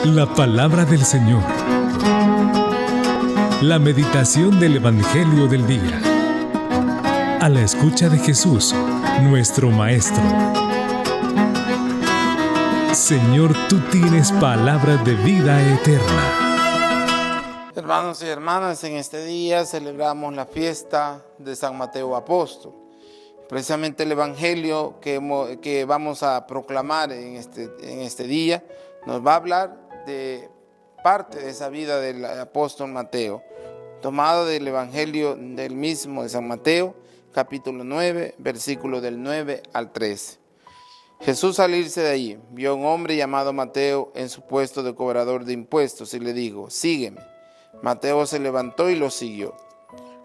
La palabra del Señor. La meditación del Evangelio del día. A la escucha de Jesús, nuestro Maestro. Señor, tú tienes palabras de vida eterna. Hermanos y hermanas, en este día celebramos la fiesta de San Mateo Apóstol. Precisamente el Evangelio que vamos a proclamar en este día nos va a hablar de parte de esa vida del apóstol Mateo, tomado del Evangelio del mismo de San Mateo, capítulo 9, versículo del 9 al 13. Jesús, al irse de allí, vio a un hombre llamado Mateo en su puesto de cobrador de impuestos y le dijo: sígueme. Mateo se levantó y lo siguió.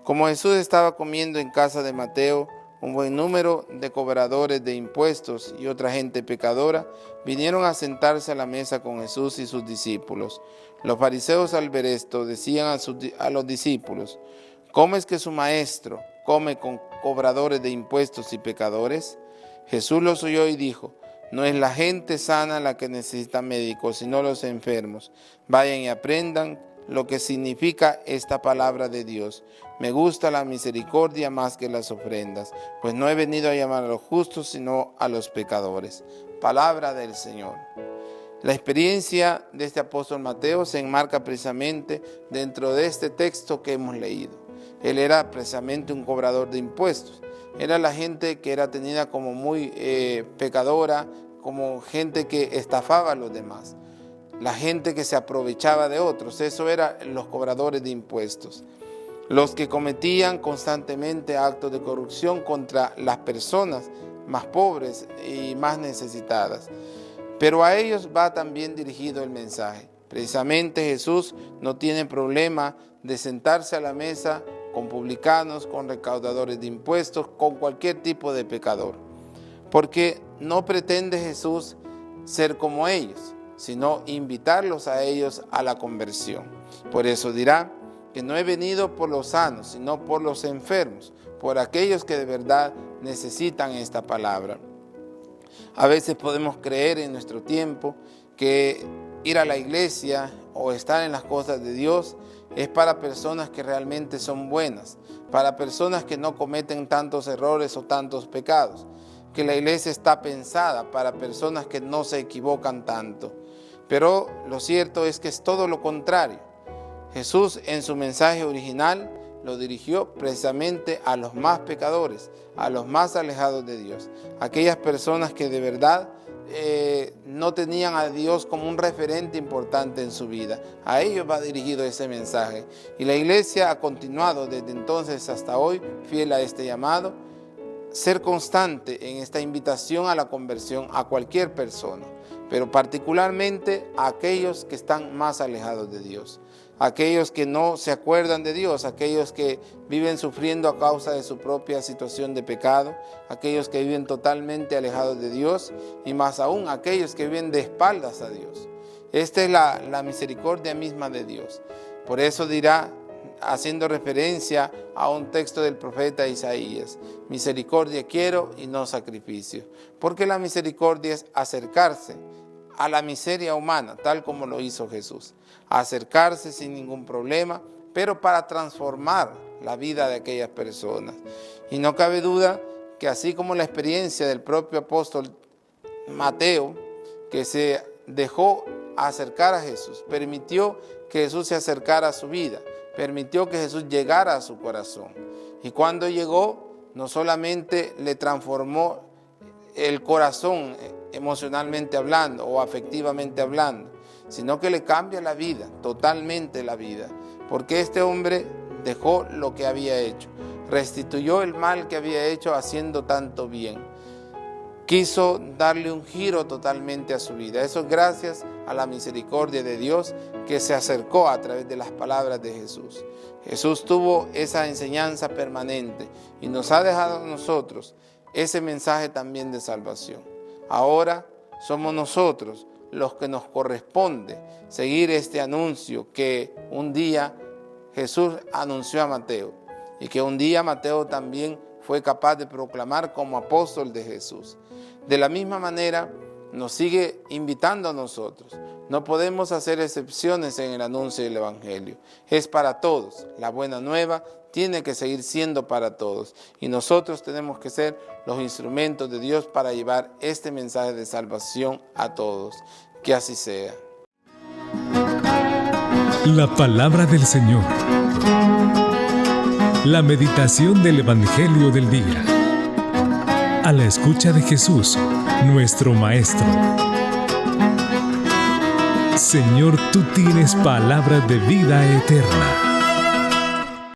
Como Jesús estaba comiendo en casa de Mateo, un buen número de cobradores de impuestos y otra gente pecadora vinieron a sentarse a la mesa con Jesús y sus discípulos. Los fariseos, al ver esto, decían a los discípulos: ¿cómo es que su maestro come con cobradores de impuestos y pecadores? Jesús los oyó y dijo: no es la gente sana la que necesita médicos, sino los enfermos. Vayan y aprendan lo que significa esta palabra de Dios. Me gusta la misericordia más que las ofrendas, pues no he venido a llamar a los justos, sino a los pecadores. Palabra del Señor. La experiencia de este apóstol Mateo se enmarca precisamente dentro de este texto que hemos leído. Él era precisamente un cobrador de impuestos. Era la gente que era tenida como muy pecadora, como gente que estafaba a los demás. La gente que se aprovechaba de otros, eso eran los cobradores de impuestos. Los que cometían constantemente actos de corrupción contra las personas más pobres y más necesitadas. Pero a ellos va también dirigido el mensaje. Precisamente Jesús no tiene problema de sentarse a la mesa con publicanos, con recaudadores de impuestos, con cualquier tipo de pecador. Porque no pretende Jesús ser como ellos, sino invitarlos a ellos a la conversión. Por eso dirá que no he venido por los sanos, sino por los enfermos, por aquellos que de verdad necesitan esta palabra. A veces podemos creer en nuestro tiempo que ir a la iglesia o estar en las cosas de Dios es para personas que realmente son buenas, para personas que no cometen tantos errores o tantos pecados, que la iglesia está pensada para personas que no se equivocan tanto. Pero lo cierto es que es todo lo contrario. Jesús en su mensaje original lo dirigió precisamente a los más pecadores, a los más alejados de Dios, aquellas personas que de verdad no tenían a Dios como un referente importante en su vida. A ellos va dirigido ese mensaje. Y la iglesia ha continuado desde entonces hasta hoy fiel a este llamado, ser constante en esta invitación a la conversión a cualquier persona, pero particularmente a aquellos que están más alejados de Dios, aquellos que no se acuerdan de Dios, aquellos que viven sufriendo a causa de su propia situación de pecado, aquellos que viven totalmente alejados de Dios y más aún aquellos que viven de espaldas a Dios. Esta es la misericordia misma de Dios. Por eso dirá, haciendo referencia a un texto del profeta Isaías: misericordia quiero y no sacrificio. Porque la misericordia es acercarse a la miseria humana, tal como lo hizo Jesús. Acercarse sin ningún problema, pero para transformar la vida de aquellas personas. Y no cabe duda que así como la experiencia del propio apóstol Mateo, que se dejó acercar a Jesús, permitió que Jesús se acercara a su vida, permitió que Jesús llegara a su corazón. Y cuando llegó, no solamente le transformó el corazón emocionalmente hablando o afectivamente hablando, sino que le cambia la vida, totalmente la vida. Porque este hombre dejó lo que había hecho, restituyó el mal que había hecho haciendo tanto bien. Quiso darle un giro totalmente a su vida. Eso es gracias a la misericordia de Dios que se acercó a través de las palabras de Jesús. Jesús tuvo esa enseñanza permanente y nos ha dejado a nosotros ese mensaje también de salvación. Ahora somos nosotros los que nos corresponde seguir este anuncio que un día Jesús anunció a Mateo y que un día Mateo también fue capaz de proclamar como apóstol de Jesús. De la misma manera, nos sigue invitando a nosotros. No podemos hacer excepciones en el anuncio del Evangelio. Es para todos. La buena nueva tiene que seguir siendo para todos. Y nosotros tenemos que ser los instrumentos de Dios para llevar este mensaje de salvación a todos. Que así sea. La palabra del Señor. La meditación del Evangelio del día. A la escucha de Jesús, nuestro Maestro. Señor, tú tienes palabras de vida eterna.